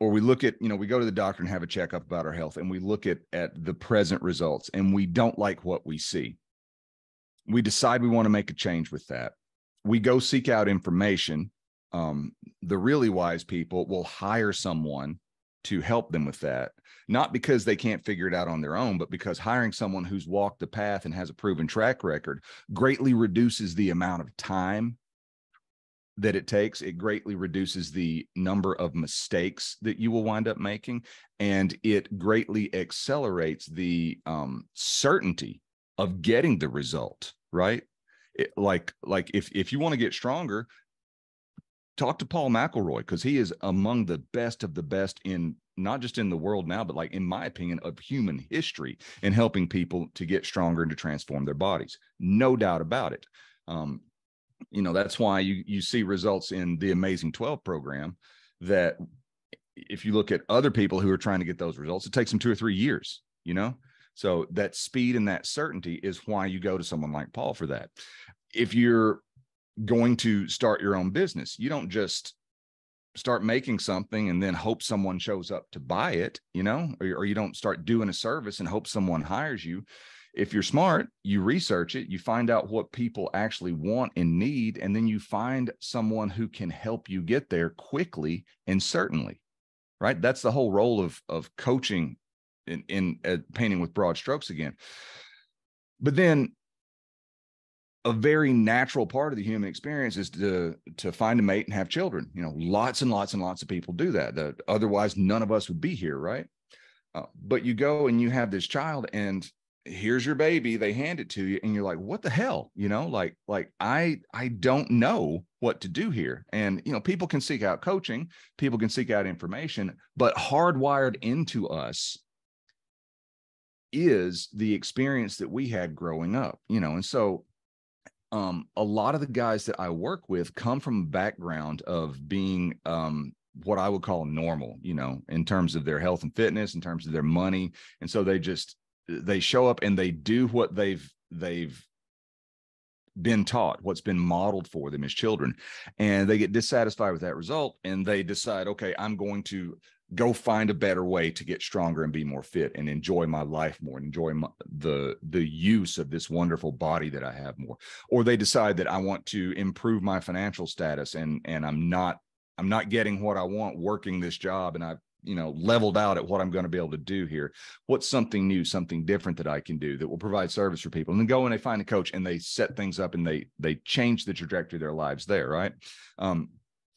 or we look at, we go to the doctor and have a checkup about our health, and we look at the present results, and we don't like what we see. We decide we want to make a change with that. We go seek out information. The really wise people will hire someone to help them with that, not because they can't figure it out on their own, but because hiring someone who's walked the path and has a proven track record greatly reduces the amount of time that it takes. It greatly reduces the number of mistakes that you will wind up making, and it greatly accelerates the certainty of getting the result, right? Like if you want to get stronger, talk to Paul McElroy, because he is among the best of the best in not just in the world now, but like, in my opinion, of human history in helping people to get stronger and to transform their bodies. No doubt about it. That's why you see results in the Amazing 12 program that if you look at other people who are trying to get those results, it takes them 2 or 3 years, So that speed and that certainty is why you go to someone like Paul for that. If you're going to start your own business, you don't just start making something and then hope someone shows up to buy it, or you don't start doing a service and hope someone hires you. If you're smart, you research it, you find out what people actually want and need, and then you find someone who can help you get there quickly and certainly, right? That's the whole role of coaching in painting with broad strokes again. But then a very natural part of the human experience is to find a mate and have children. Lots and lots and lots of people do that. Otherwise, none of us would be here, right? But you go and you have this child, and here's your baby. They hand it to you, and you're like, "What the hell?" I don't know what to do here. And people can seek out coaching, people can seek out information, but hardwired into us is the experience that we had growing up. And so a lot of the guys that I work with come from a background of being what I would call normal, in terms of their health and fitness, in terms of their money. And so they show up and they do what they've been taught, what's been modeled for them as children, and they get dissatisfied with that result, and they decide, okay, I'm going to go find a better way to get stronger and be more fit and enjoy my life more and enjoy the use of this wonderful body that I have more. Or they decide that I want to improve my financial status, and I'm not getting what I want working this job, and I've leveled out at what I'm going to be able to do here. What's something new, something different that I can do that will provide service for people? And then go and they find a coach and they set things up and they change the trajectory of their lives there, right?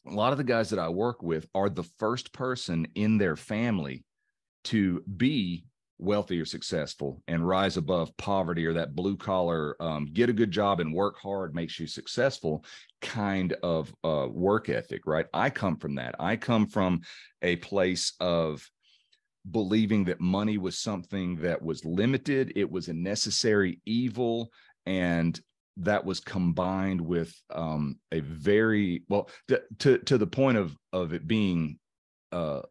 A lot of the guys that I work with are the first person in their family to be wealthy or successful and rise above poverty, or that blue collar, get a good job and work hard makes you successful kind of work ethic, right? I come from that. I come from a place of believing that money was something that was limited. It was a necessary evil, and that was combined with a very, well, to the point of it being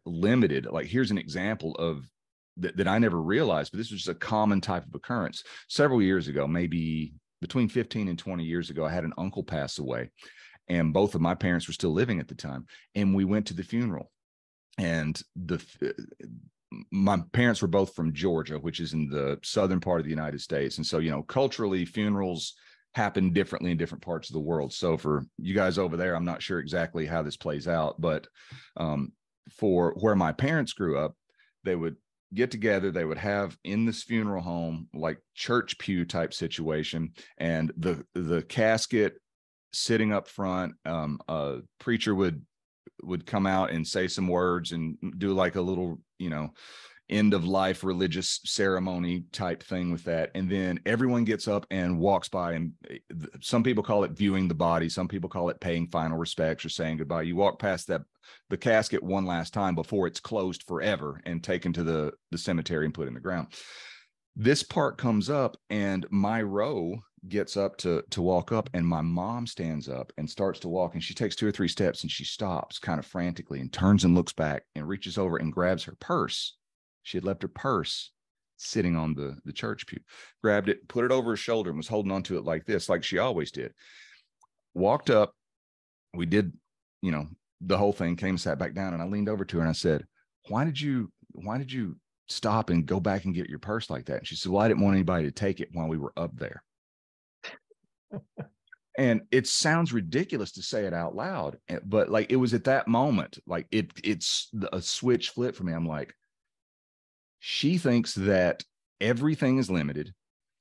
limited. Like, here's an example of that I never realized, but this was just a common type of occurrence. Several years ago, maybe between 15 and 20 years ago, I had an uncle pass away, and both of my parents were still living at the time. And we went to the funeral, and my parents were both from Georgia, which is in the southern part of the United States. And so, culturally, funerals happen differently in different parts of the world. So for you guys over there, I'm not sure exactly how this plays out, but for where my parents grew up, they would get together, they would have in this funeral home, like church pew type situation, and the casket sitting up front. A preacher would come out and say some words and do like a little, end of life religious ceremony type thing with that. And then everyone gets up and walks by, and some people call it viewing the body. Some people call it paying final respects or saying goodbye. You walk past the casket one last time before it's closed forever and taken to the cemetery and put in the ground. This part comes up, and my row gets up to walk up, and my mom stands up and starts to walk, and she takes 2 or 3 steps, and she stops kind of frantically and turns and looks back and reaches over and grabs her purse. She had left her purse sitting on the church pew, grabbed it, put it over her shoulder, and was holding onto it like this, like she always did. Walked up, we did, the whole thing, came, sat back down, and I leaned over to her and I said, why did you stop and go back and get your purse like that? And she said, well, I didn't want anybody to take it while we were up there. And it sounds ridiculous to say it out loud, but like, it was at that moment, like it's a switch flip for me. I'm like, she thinks that everything is limited.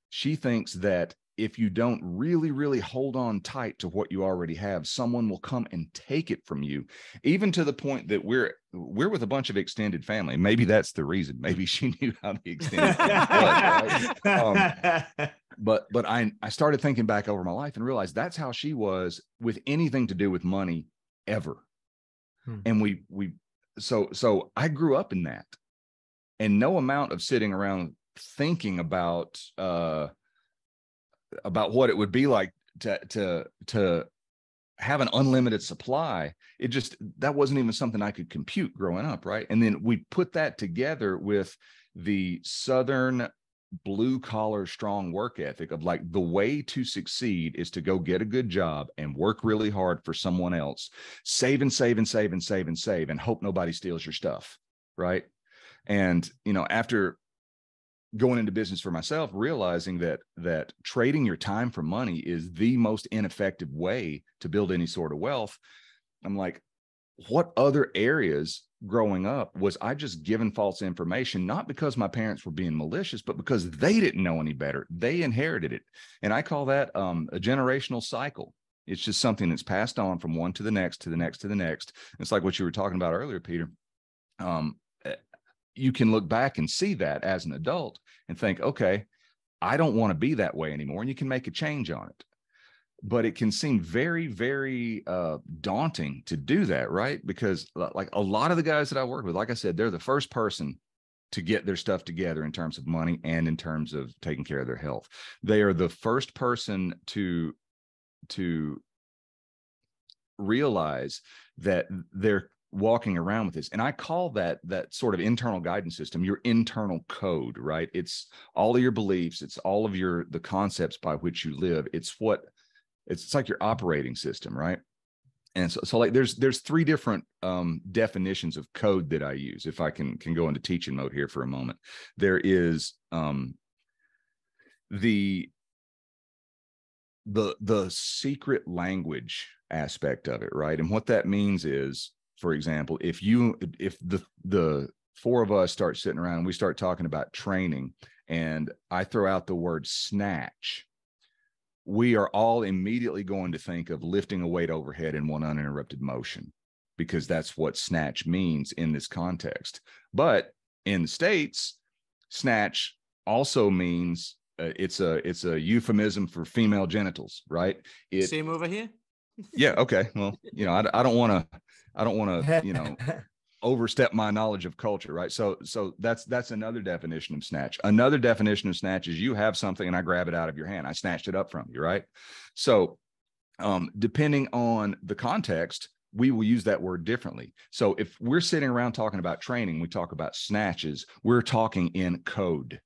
She thinks that if you don't really, really hold on tight to what you already have, someone will come and take it from you, even to the point that we're with a bunch of extended family. Maybe that's the reason. Maybe she knew how the extended family was, right? But I started thinking back over my life and realized that's how she was with anything to do with money ever. And so I grew up in that, and no amount of sitting around thinking about what it would be like to have an unlimited supply. That wasn't even something I could compute growing up. Right. And then we put that together with the Southern blue collar, strong work ethic of like, the way to succeed is to go get a good job and work really hard for someone else, save and save and save and save and save, and hope nobody steals your stuff. Right. And, after going into business for myself, realizing that trading your time for money is the most ineffective way to build any sort of wealth, I'm like, what other areas growing up was I just given false information, not because my parents were being malicious, but because they didn't know any better. They inherited it. And I call that a generational cycle. It's just something that's passed on from one to the next, to the next, to the next. It's like what you were talking about earlier, Peter. You can look back and see that as an adult and think, okay, I don't want to be that way anymore. And you can make a change on it. But it can seem very, very daunting to do that, right? Because like a lot of the guys that I work with, like I said, they're the first person to get their stuff together in terms of money and in terms of taking care of their health. They are the first person to realize that they're walking around with this. And I call that sort of internal guidance system, your internal code, right? It's all of your beliefs. It's all of the concepts by which you live. It's like your operating system, right? And so like there's three different definitions of code that I use. If I can go into teaching mode here for a moment, there is the secret language aspect of it, right? And what that means is, for example, if the four of us start sitting around and we start talking about training, and I throw out the word snatch, we are all immediately going to think of lifting a weight overhead in one uninterrupted motion, because that's what snatch means in this context. But in the States, snatch also means it's a euphemism for female genitals, right? Same over here. Yeah. Okay. Well, I don't want to, overstep my knowledge of culture, right? So that's another definition of snatch. Another definition of snatch is you have something and I grab it out of your hand. I snatched it up from you, right? So depending on the context, we will use that word differently. So if we're sitting around talking about training, we talk about snatches, we're talking in code.